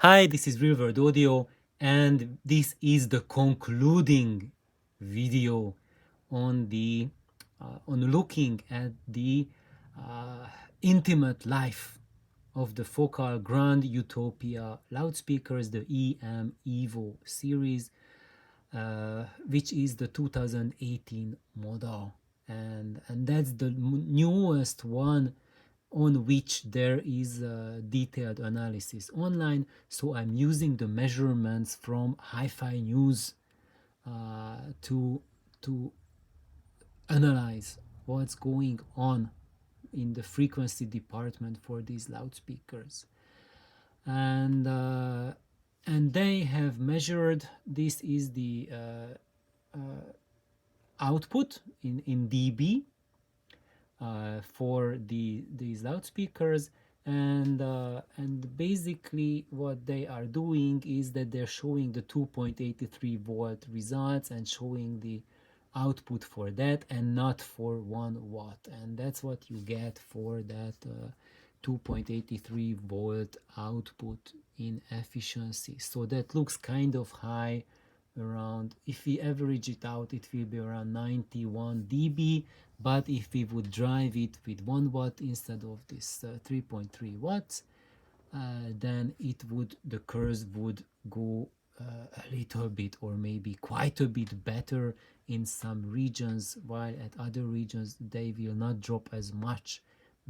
Hi, this is Real World Audio, and this is the concluding video on the on looking at the uh, intimate life of the Focal Grande Utopia loudspeakers, the EM Evo series, which is the 2018 model, and that's the newest one on which there is a detailed analysis online. So I'm using the measurements from Hi-Fi News to analyze what's going on in the frequency department for these loudspeakers, and uh, and they have measured. This is the output in dB for these loudspeakers, and basically what they are doing is that they're showing the 2.83 volt results and showing the output for that and not for 1 watt, and that's what you get for that 2.83 volt output in efficiency. So that looks kind of high, around, if we average it out, it will be around 91 dB. But if we would drive it with 1 watt instead of this 3.3 watts, then the curves would go a little bit, or maybe quite a bit better in some regions, while at other regions they will not drop as much,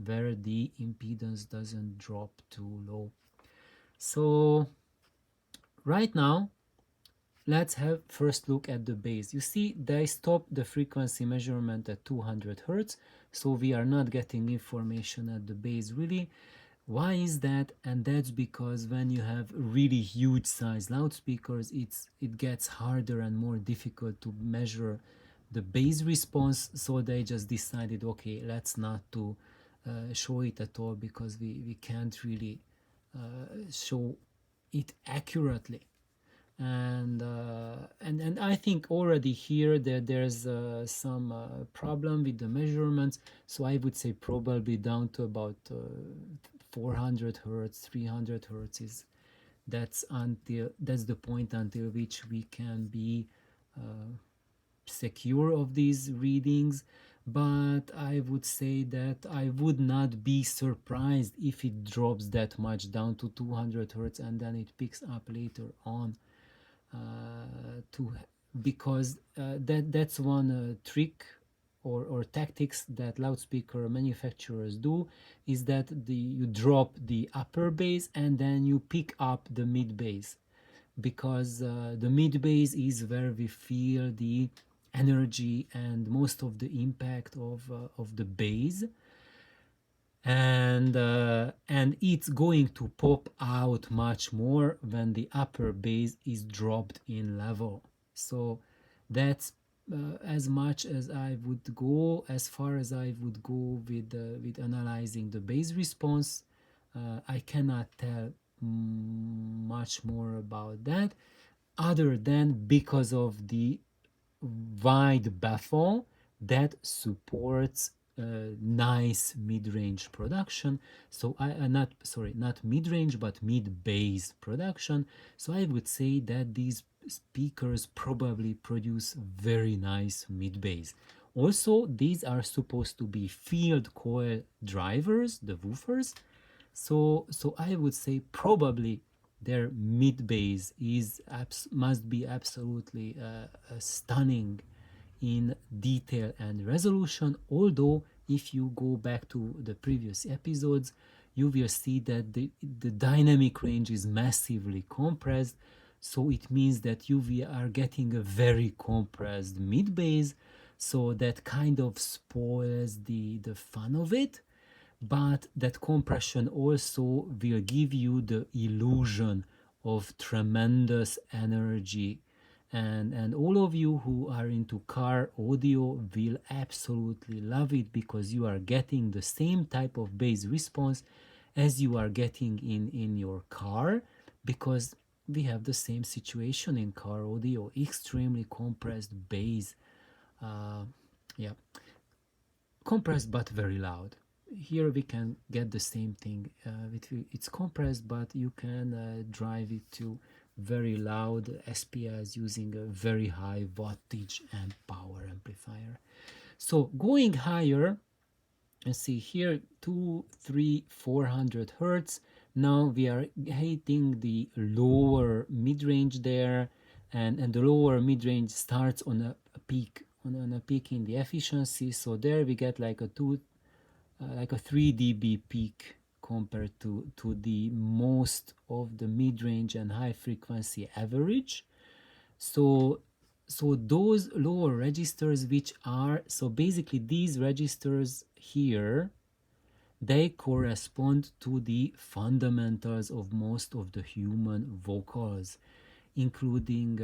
where the impedance doesn't drop too low. So right now, let's have first look at the base. You see, they stopped the frequency measurement at 200 Hertz, so we are not getting information at the base really. Why is that? And that's because when you have really huge size loudspeakers, it gets harder and more difficult to measure the base response. So they just decided, okay, let's not to show it at all, because we can't really show it accurately. And I think already here that there's some problem with the measurements. So I would say probably down to about 400 hertz, 300 hertz is that's the point until which we can be secure of these readings. But I would say that I would not be surprised if it drops that much down to 200 hertz and then it picks up later on, to because that's one trick or tactics that loudspeaker manufacturers do, is that you drop the upper bass and then you pick up the mid bass, because the mid bass is where we feel the energy and most of the impact of the bass, and it's going to pop out much more when the upper bass is dropped in level. So that's as much as I would go, as far as I would go with analyzing the bass response. I cannot tell much more about that, other than because of the wide baffle that supports nice mid-range production. So not mid-range but mid-bass production. So I would say that these speakers probably produce very nice mid-bass. Also, these are supposed to be field coil drivers, the woofers. So I would say probably their mid bass must be absolutely stunning in detail and resolution. Although if you go back to the previous episodes, you will see that the dynamic range is massively compressed. So it means that you are getting a very compressed mid bass. So that kind of spoils the fun of it. But that compression also will give you the illusion of tremendous energy, and all of you who are into car audio will absolutely love it, because you are getting the same type of bass response as you are getting in your car, because we have the same situation in car audio, extremely compressed bass. uh, yeah Compressed but very loud. here we can get the same thing. It's compressed, but you can drive it to very loud SPIs using a very high wattage and power amplifier. So going higher, let's see here, 2, 3, 400 hertz. Now we are hitting the lower mid-range there, and the lower mid-range starts on a peak, on a peak in the efficiency. So there we get like a 3 dB peak compared to the most of the mid-range and high frequency average. So those lower registers, which are, so basically these registers here, they correspond to the fundamentals of most of the human vocals, including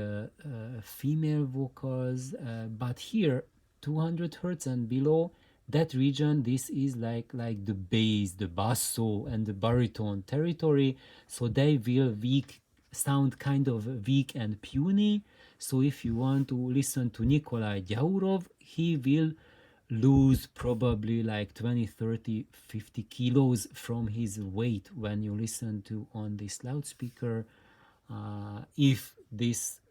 female vocals, but here 200 hertz and below, that region, this is like the bass, the basso and the baritone territory. So they will sound kind of weak and puny. So if you want to listen to Nikolai Yaurov, he will lose probably like 20, 30, 50 kilos from his weight when you listen to on this loudspeaker, if this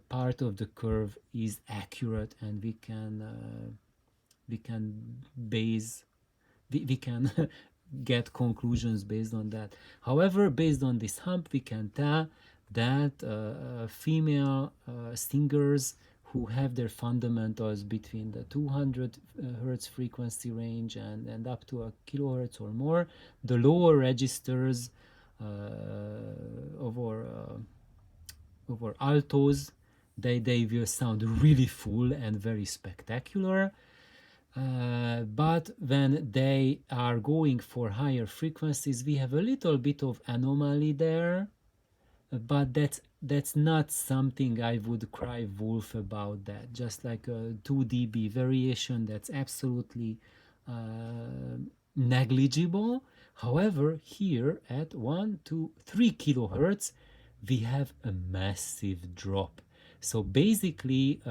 part of the curve is accurate, and we can base we can get conclusions based on that. However, based on this hump, we can tell that female singers who have their fundamentals between the 200 hertz frequency range and up to a kilohertz or more, the lower registers over altos, they will sound really full and very spectacular. But when they are going for higher frequencies, we have a little bit of anomaly there, but that's not something I would cry wolf about. That just like a 2 dB variation, that's absolutely negligible. However, here at 1, 2, 3 kilohertz, we have a massive drop. So basically,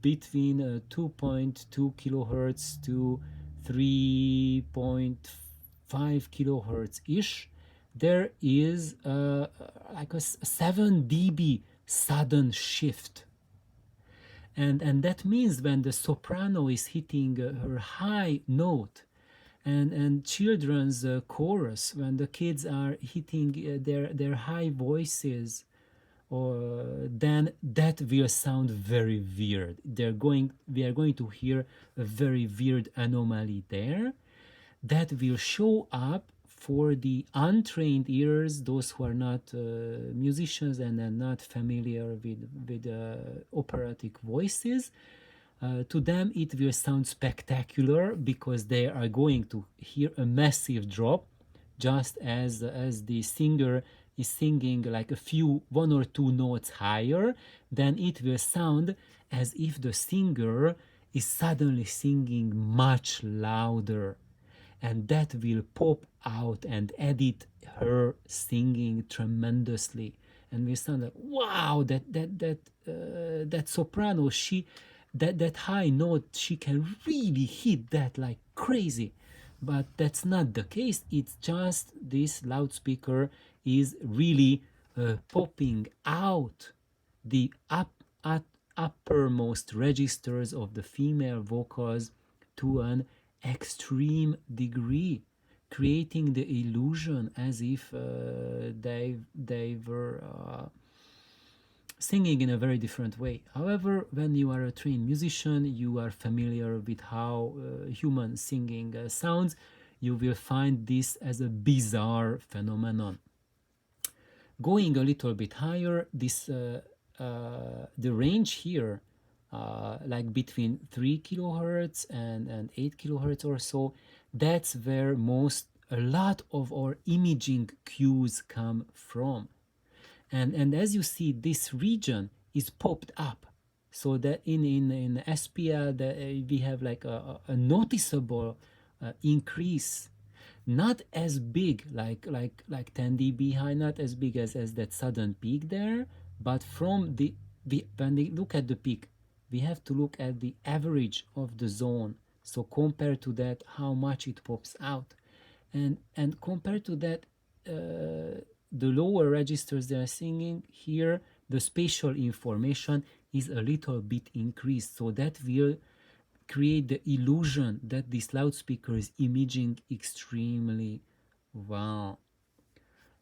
between 2.2 kilohertz to 3.5 kilohertz ish, there is like a 7 dB sudden shift. And that means when the soprano is hitting her high note, and children's chorus, when the kids are hitting their high voices, or then that will sound very weird. We are going to hear a very weird anomaly there that will show up for the untrained ears, those who are not musicians and are not familiar with operatic voices. To them it will sound spectacular because they are going to hear a massive drop, just as the singer is singing like one or two notes higher. Then it will sound as if the singer is suddenly singing much louder, and that will pop out and edit her singing tremendously, and we sound like, wow, that soprano, that high note, she can really hit that like crazy. But that's not the case. It's just this loudspeaker is really popping out the uppermost registers of the female vocals to an extreme degree, creating the illusion as if they were singing in a very different way. However, when you are a trained musician, you are familiar with how human singing sounds. You will find this as a bizarre phenomenon. Going a little bit higher, the range here, like between 3 kilohertz and 8 kilohertz or so, that's where a lot of our imaging cues come from. And as you see, this region is popped up, so that in SPL we have like a noticeable increase, not as big like 10 dB high, not as big as that sudden peak there, but from when we look at the peak, we have to look at the average of the zone, So compared to that, how much it pops out. And compared to that, the lower registers they are singing here, the spatial information is a little bit increased. So that will create the illusion that this loudspeaker is imaging extremely well.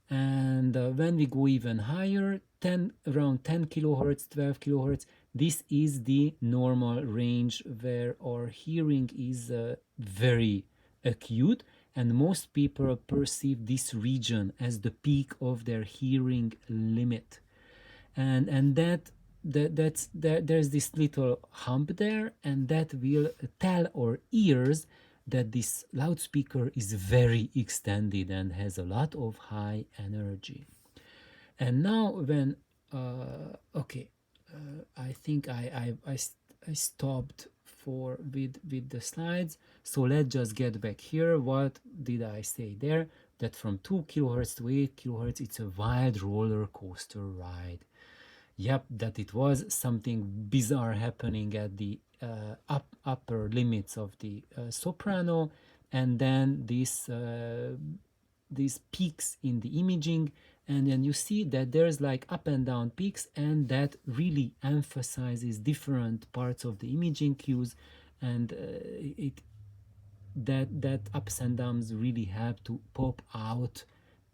And when we go even higher, around 10 kilohertz, 12 kilohertz, this is the normal range where our hearing is very acute, and most people perceive this region as the peak of their hearing limit. And there's this little hump there, and that will tell our ears that this loudspeaker is very extended and has a lot of high energy. And now when I think I stopped for with the slides, so let's just get back here. What did I say there? That from 2 kilohertz to 8 kilohertz, it's a wild roller coaster ride. Yep, that it was something bizarre happening at the upper limits of the soprano, and then these peaks in the imaging, and then you see that there's like up and down peaks, and that really emphasizes different parts of the imaging cues, and that ups and downs really help to pop out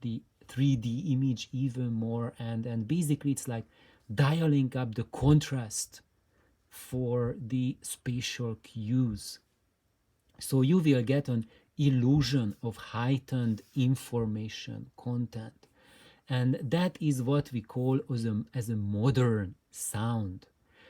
the 3D image even more, and basically it's like dialing up the contrast for the spatial cues. So you will get an illusion of heightened information content. And that is what we call as a modern sound.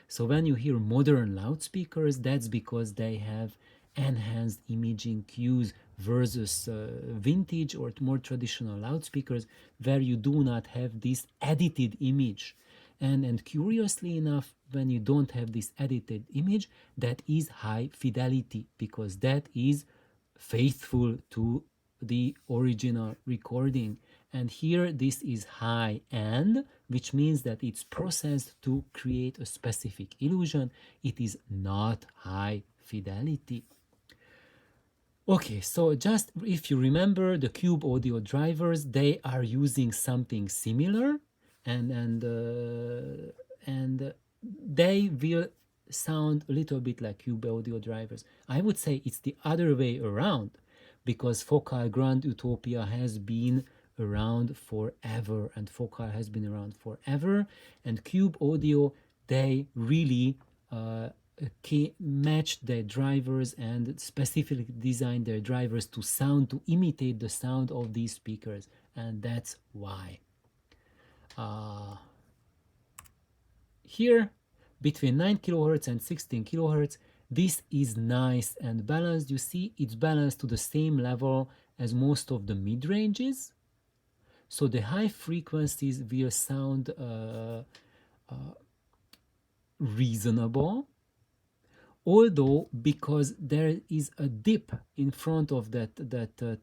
So when you hear modern loudspeakers, that's because they have enhanced imaging cues versus vintage or more traditional loudspeakers where you do not have this edited image. And curiously enough, when you don't have this edited image, that is high fidelity, because that is faithful to the original recording. And here this is high end, which means that it's processed to create a specific illusion. It is not high fidelity. Okay, so just if you remember the Cube audio drivers, they are using something similar, and they will sound a little bit like Cube audio drivers. I would say it's the other way around, because Focal Grande Utopia has been around forever, and Focal has been around forever, and Cube audio, they really matched their drivers and specifically designed their drivers to imitate the sound of these speakers, and that's why. Here, between 9 kilohertz and 16 kilohertz, this is nice and balanced. You see, it's balanced to the same level as most of the mid-ranges. So the high frequencies will sound reasonable, although because there is a dip in front of that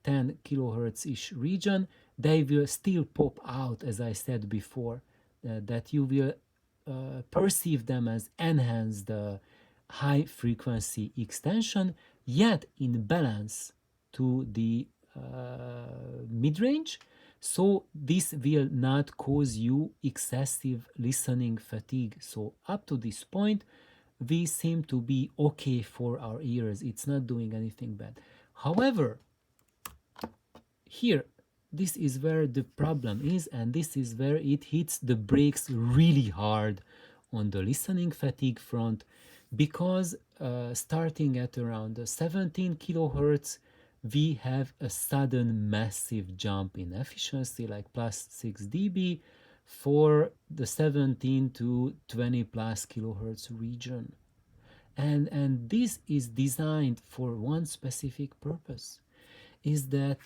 10 kilohertz-ish region, they will still pop out, as I said before, that you will perceive them as enhanced high frequency extension, yet in balance to the mid-range. So this will not cause you excessive listening fatigue. So up to this point, we seem to be okay for our ears. It's not doing anything bad. However, here, this is where the problem is, and this is where it hits the brakes really hard on the listening fatigue front, because starting at around 17 kilohertz, we have a sudden massive jump in efficiency, like plus 6 dB for the 17 to 20 plus kilohertz region. And this is designed for one specific purpose, is that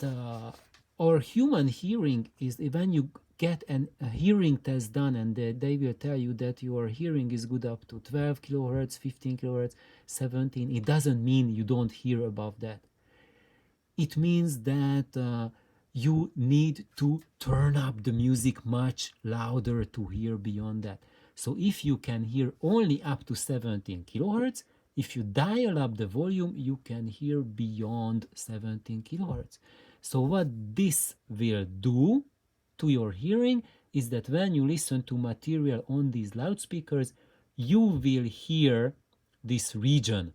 our human hearing is, when you get a hearing test done, and they will tell you that your hearing is good up to 12 kilohertz, 15 kilohertz, 17, it doesn't mean you don't hear above that. It means that you need to turn up the music much louder to hear beyond that. So if you can hear only up to 17 kilohertz, If you dial up the volume, you can hear beyond 17 kilohertz. So what this will do to your hearing is that when you listen to material on these loudspeakers, you will hear this region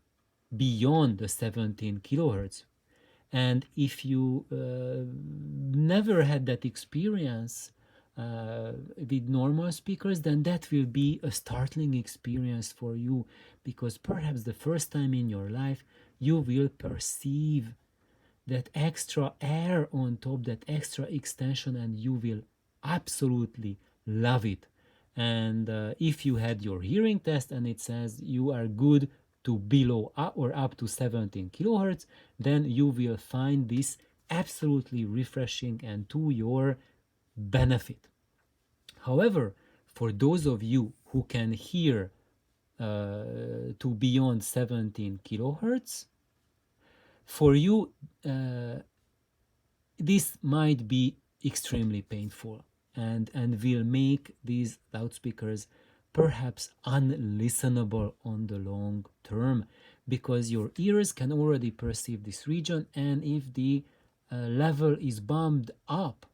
beyond the 17 kilohertz. And if you never had that experience with normal speakers, then that will be a startling experience for you, because perhaps the first time in your life you will perceive that extra air on top, that extra extension, and you will absolutely love it. And if you had your hearing test and it says you are good to below or up to 17 kilohertz, then you will find this absolutely refreshing and to your benefit. However, for those of you who can hear to beyond 17 kilohertz, for you this might be extremely painful and will make these loudspeakers perhaps unlistenable on the long term, because your ears can already perceive this region, and if the level is bumped up,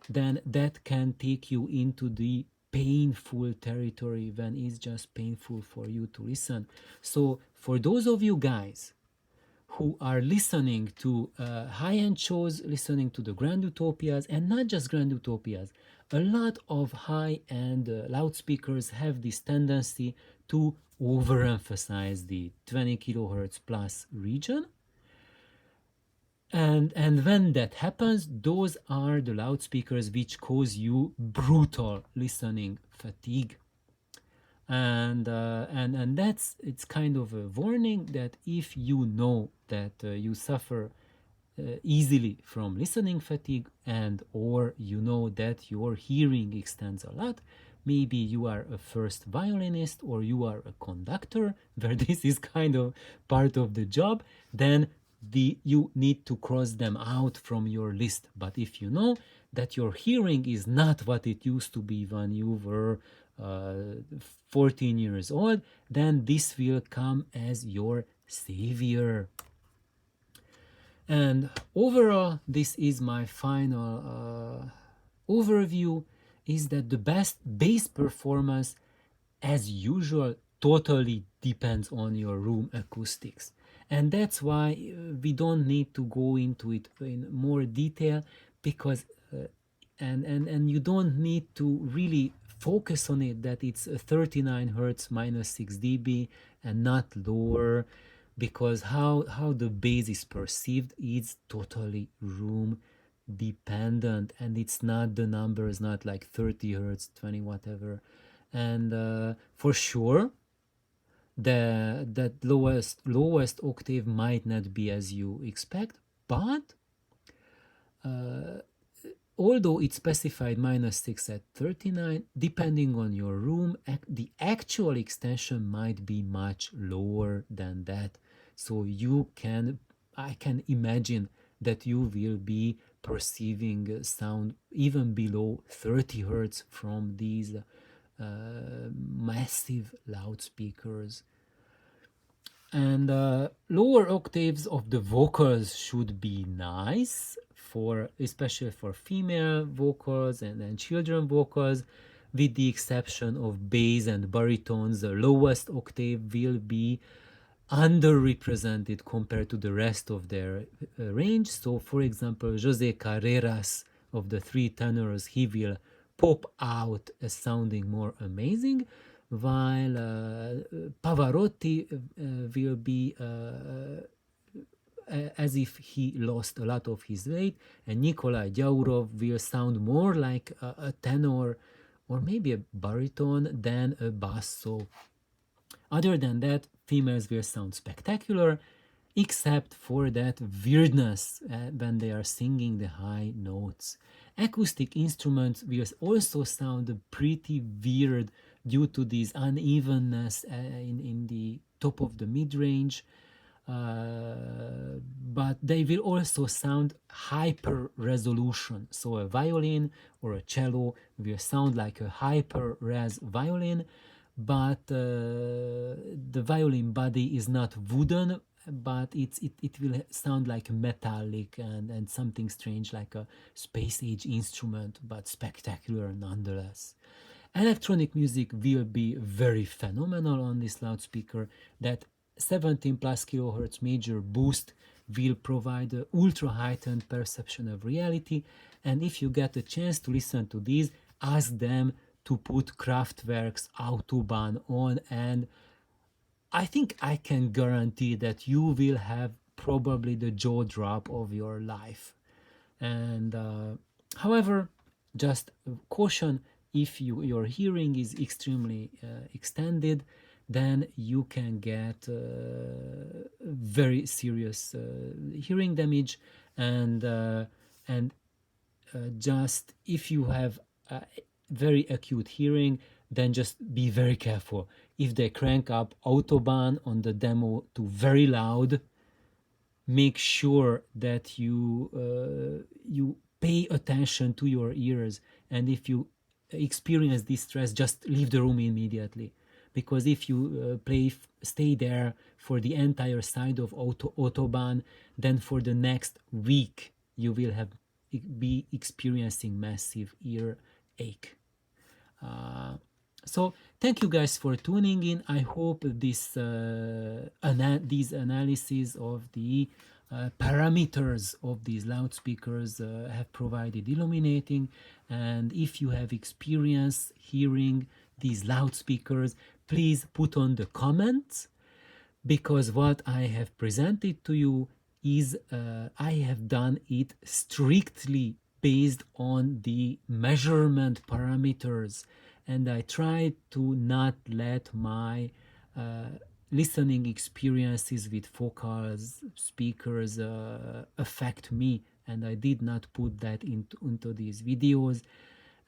then that can take you into the painful territory when it's just painful for you to listen. So for those of you guys who are listening to high-end shows, listening to the Grand Utopias, and not just Grand Utopias, a lot of high-end loudspeakers have this tendency to overemphasize the 20 kilohertz plus region. And when that happens, those are the loudspeakers which cause you brutal listening fatigue. And that's, it's kind of a warning that if you know that you suffer easily from listening fatigue, and or you know that your hearing extends a lot, maybe you are a first violinist or you are a conductor where this is kind of part of the job, then you need to cross them out from your list. But if you know that your hearing is not what it used to be when you were 14 years old, then this will come as your savior. And overall, this is my final overview, is that the best bass performance, as usual, totally depends on your room acoustics. And that's why we don't need to go into it in more detail, because and you don't need to really focus on it that it's 39 hertz minus 6 dB and not lower, because how the bass is perceived is totally room dependent, and it's not, the number is not like 30 hertz, 20 whatever. And for sure that lowest octave might not be as you expect, but although it's specified minus 6 at 39, depending on your room, the actual extension might be much lower than that. So I can imagine that you will be perceiving sound even below 30 hertz from these massive loudspeakers. And lower octaves of the vocals should be nice, especially for female vocals and children vocals. With the exception of bass and baritones, the lowest octave will be underrepresented compared to the rest of their range. So for example, José Carreras of the three tenors, he will pop out as sounding more amazing, while Pavarotti will be as if he lost a lot of his weight, and Nikolai Dyaurov will sound more like a tenor or maybe a baritone than a basso. Other than that, females will sound spectacular, except for that weirdness when they are singing the high notes. Acoustic instruments will also sound pretty weird due to this unevenness in the top of the mid-range, but they will also sound hyper resolution. So a violin or a cello will sound like a hyper res violin, but the violin body is not wooden, but it will sound like metallic and something strange like a space age instrument, but spectacular nonetheless. Electronic music will be very phenomenal on this loudspeaker. That 17 plus kilohertz major boost will provide an ultra heightened perception of reality. And if you get a chance to listen to these, ask them to put Kraftwerk's Autobahn on, and I think I can guarantee that you will have probably the jaw drop of your life. And however, just caution, if your hearing is extremely extended, then you can get very serious hearing damage. And just if you have very acute hearing, then just be very careful. If they crank up Autobahn on the demo to very loud, make sure that you pay attention to your ears, and if you experience distress, just leave the room immediately, because if you stay there for the entire side of Autobahn, then for the next week you will be experiencing massive ear ache. So thank you guys for tuning in. I hope these analyses of the parameters of these loudspeakers have provided illuminating. And if you have experience hearing these loudspeakers, please put on the comments, because what I have presented to you is I have done it strictly based on the measurement parameters, and I try to not let my listening experiences with vocals, speakers affect me, and I did not put that into these videos,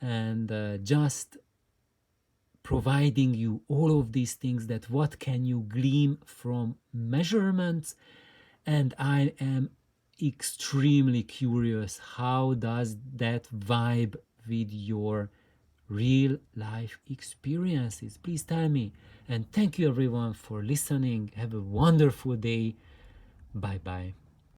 and just providing you all of these things, that what can you glean from measurements. And I am extremely curious, how does that vibe with your real life experiences? Please tell me. And thank you everyone for listening. Have a wonderful day. Bye bye.